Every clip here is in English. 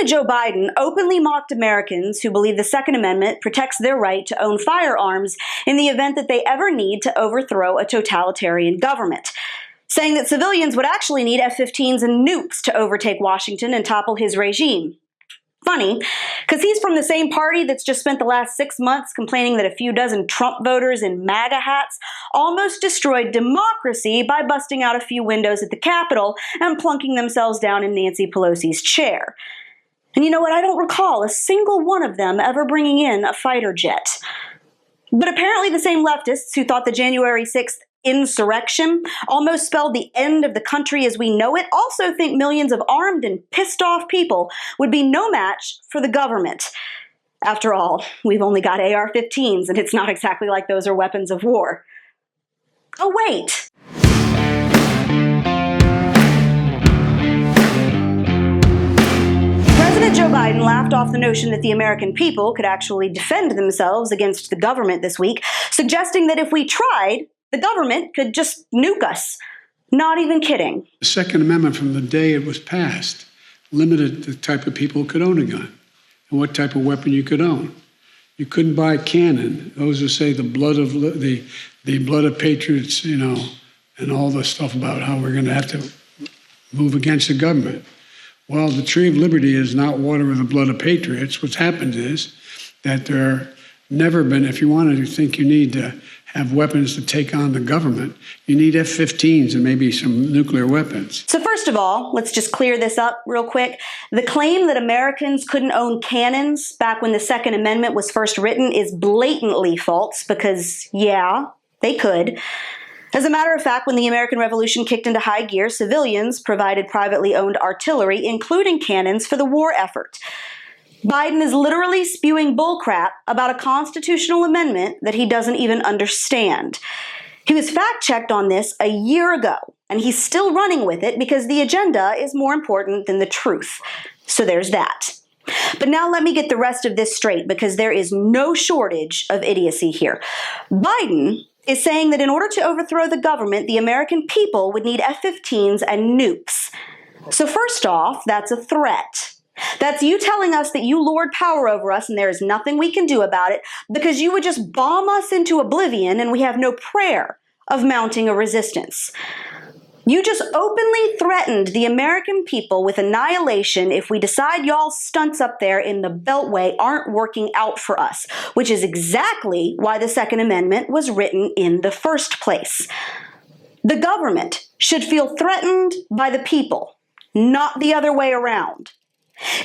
President Joe Biden openly mocked Americans who believe the Second Amendment protects their right to own firearms in the event that they ever need to overthrow a totalitarian government, saying that civilians would actually need F-15s and nukes to overtake Washington and topple his regime. Funny, because he's from the same party that's just spent the last 6 months complaining that a few dozen Trump voters in MAGA hats almost destroyed democracy by busting out a few windows at the Capitol and plunking themselves down in Nancy Pelosi's chair. And you know what? I don't recall a single one of them ever bringing in a fighter jet. But apparently the same leftists who thought the January 6th insurrection almost spelled the end of the country as we know it also think millions of armed and pissed off people would be no match for the government. After all, we've only got AR-15s, and it's not exactly like those are weapons of war. Oh, wait. President Joe Biden laughed off the notion that the American people could actually defend themselves against the government this week, suggesting that if we tried, the government could just nuke us. Not even kidding. The Second Amendment, from the day it was passed, limited the type of people who could own a gun and what type of weapon you could own. You couldn't buy a cannon. Those who say the blood of patriots, and all the stuff about how we're going to have to move against the government. Well, the tree of liberty is not water with the blood of patriots. What's happened is that there never been, if you wanted to think you need to have weapons to take on the government, you need F-15s and maybe some nuclear weapons. So first of all, let's just clear this up real quick. The claim that Americans couldn't own cannons back when the Second Amendment was first written is blatantly false because, yeah, they could. As a matter of fact, when the American Revolution kicked into high gear, civilians provided privately owned artillery, including cannons, for the war effort. Biden is literally spewing bullcrap about a constitutional amendment that he doesn't even understand. He was fact-checked on this a year ago, and he's still running with it because the agenda is more important than the truth. So there's that. But now let me get the rest of this straight, because there is no shortage of idiocy here. Biden is saying that in order to overthrow the government, the American people would need F-15s and nukes. So first off, that's a threat. That's you telling us that you lord power over us and there is nothing we can do about it because you would just bomb us into oblivion and we have no prayer of mounting a resistance. You just openly threatened the American people with annihilation if we decide y'all's stunts up there in the Beltway aren't working out for us, which is exactly why the Second Amendment was written in the first place. The government should feel threatened by the people, not the other way around.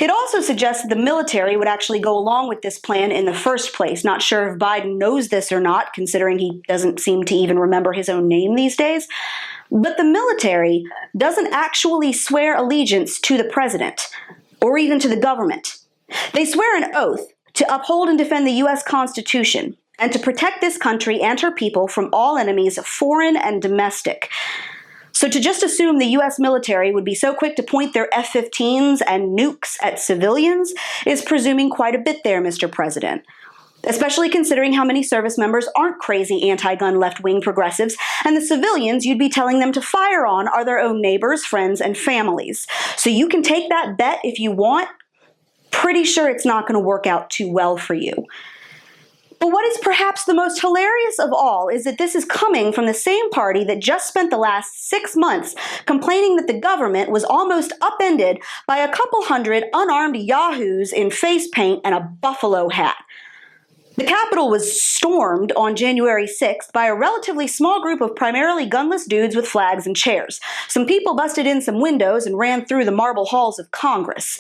It also suggests that the military would actually go along with this plan in the first place. Not sure if Biden knows this or not, considering he doesn't seem to even remember his own name these days. But the military doesn't actually swear allegiance to the president, or even to the government. They swear an oath to uphold and defend the U.S. Constitution, and to protect this country and her people from all enemies, foreign and domestic. So to just assume the U.S. military would be so quick to point their F-15s and nukes at civilians is presuming quite a bit there, Mr. President. Especially considering how many service members aren't crazy anti-gun left-wing progressives, and the civilians you'd be telling them to fire on are their own neighbors, friends, and families. So you can take that bet if you want. Pretty sure it's not going to work out too well for you. But what is perhaps the most hilarious of all is that this is coming from the same party that just spent the last 6 months complaining that the government was almost upended by a couple hundred unarmed yahoos in face paint and a buffalo hat. The Capitol was stormed on January 6th by a relatively small group of primarily gunless dudes with flags and chairs. Some people busted in some windows and ran through the marble halls of Congress.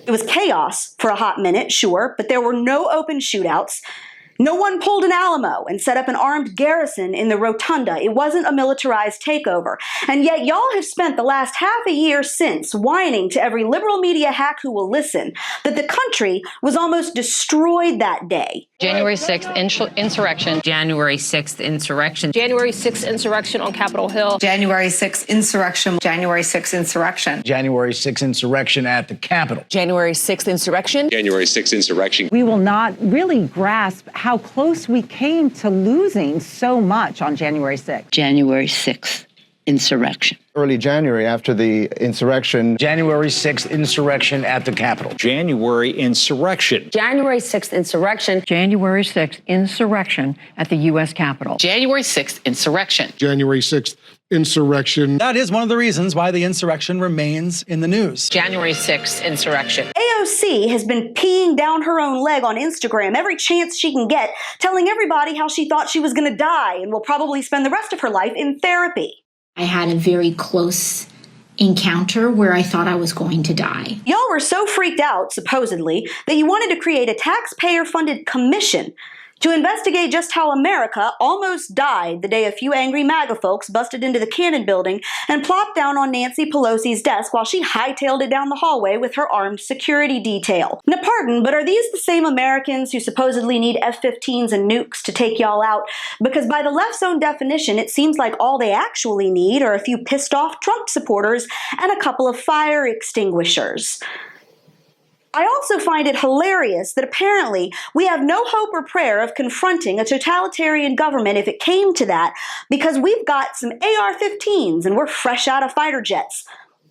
It was chaos for a hot minute, sure, but there were no open shootouts. No one pulled an Alamo and set up an armed garrison in the rotunda. It wasn't a militarized takeover. And yet y'all have spent the last half a year since whining to every liberal media hack who will listen that the country was almost destroyed that day. January 6th insurrection. January 6th insurrection. January 6th insurrection on Capitol Hill. January 6th insurrection. January 6th insurrection. January 6th insurrection at the Capitol. January 6th insurrection. January 6th insurrection. We will not really grasp how close we came to losing so much on January 6th. January 6th insurrection. Early January after the insurrection. January 6th insurrection at the Capitol. January insurrection. January 6th insurrection. January 6th insurrection at the U.S. Capitol. January 6th insurrection. January 6th insurrection. That is one of the reasons why the insurrection remains in the news. January 6th insurrection. AOC has been peeing down her own leg on Instagram every chance she can get, telling everybody how she thought she was going to die and will probably spend the rest of her life in therapy. I had a very close encounter where I thought I was going to die. Y'all were so freaked out, supposedly, that you wanted to create a taxpayer-funded commission to investigate just how America almost died the day a few angry MAGA folks busted into the Cannon building and plopped down on Nancy Pelosi's desk while she hightailed it down the hallway with her armed security detail. Now pardon, but are these the same Americans who supposedly need F-15s and nukes to take y'all out? Because by the left's own definition, it seems like all they actually need are a few pissed-off Trump supporters and a couple of fire extinguishers. I also find it hilarious that apparently we have no hope or prayer of confronting a totalitarian government if it came to that, because we've got some AR-15s and we're fresh out of fighter jets.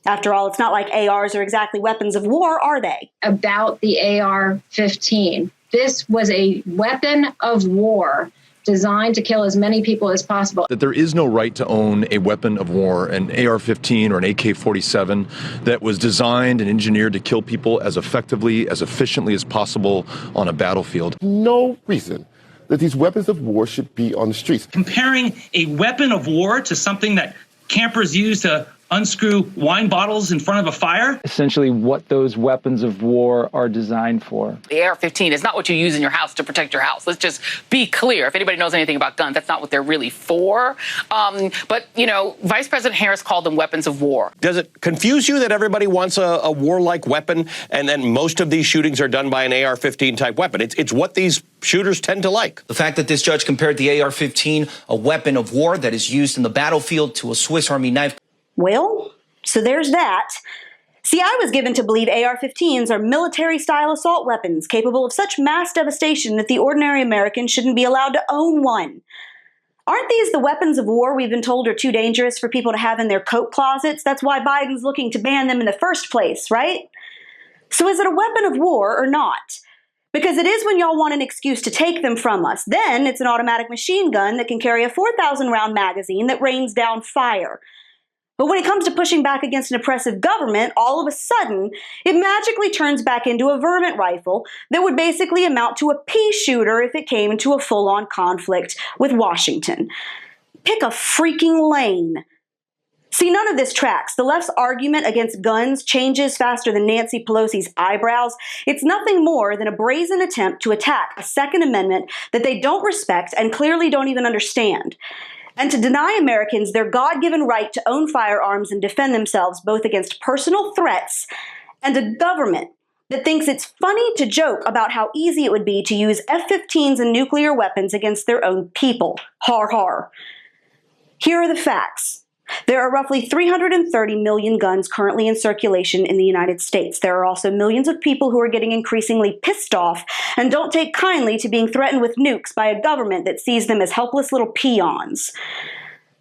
After all, it's not like ARs are exactly weapons of war, are they? About the AR-15. This was a weapon of war designed to kill as many people as possible. That there is no right to own a weapon of war, an AR-15 or an AK-47 that was designed and engineered to kill people as effectively, as efficiently as possible on a battlefield. No reason that these weapons of war should be on the streets. Comparing a weapon of war to something that campers use to unscrew wine bottles in front of a fire? Essentially what those weapons of war are designed for. The AR-15 is not what you use in your house to protect your house. Let's just be clear. If anybody knows anything about guns, that's not what they're really for. But, you know, Vice President Harris called them weapons of war. Does it confuse you that everybody wants a warlike weapon and then most of these shootings are done by an AR-15 type weapon? It's what these shooters tend to like. The fact that this judge compared the AR-15, a weapon of war that is used in the battlefield, to a Swiss Army knife. Well, so there's that. See, I was given to believe AR-15s are military-style assault weapons capable of such mass devastation that the ordinary American shouldn't be allowed to own one. Aren't these the weapons of war we've been told are too dangerous for people to have in their coat closets? That's why Biden's looking to ban them in the first place, right? So is it a weapon of war or not? Because it is when y'all want an excuse to take them from us. Then it's an automatic machine gun that can carry a 4,000-round magazine that rains down fire. But when it comes to pushing back against an oppressive government, all of a sudden, it magically turns back into a varmint rifle that would basically amount to a pea shooter if it came into a full-on conflict with Washington. Pick a freaking lane. See, none of this tracks. The left's argument against guns changes faster than Nancy Pelosi's eyebrows. It's nothing more than a brazen attempt to attack a Second Amendment that they don't respect and clearly don't even understand, and to deny Americans their God-given right to own firearms and defend themselves both against personal threats and a government that thinks it's funny to joke about how easy it would be to use F-15s and nuclear weapons against their own people. Har har. Here are the facts. There are roughly 330 million guns currently in circulation in the United States. There are also millions of people who are getting increasingly pissed off and don't take kindly to being threatened with nukes by a government that sees them as helpless little peons.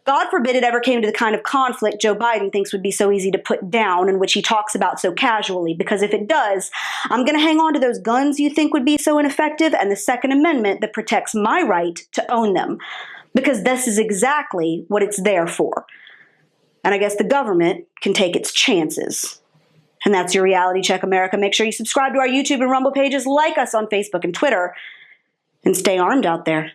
God forbid it ever came to the kind of conflict Joe Biden thinks would be so easy to put down and which he talks about so casually, because if it does, I'm going to hang on to those guns you think would be so ineffective and the Second Amendment that protects my right to own them, because this is exactly what it's there for. And I guess the government can take its chances. And that's your Reality Check, America. Make sure you subscribe to our YouTube and Rumble pages, like us on Facebook and Twitter, and stay armed out there.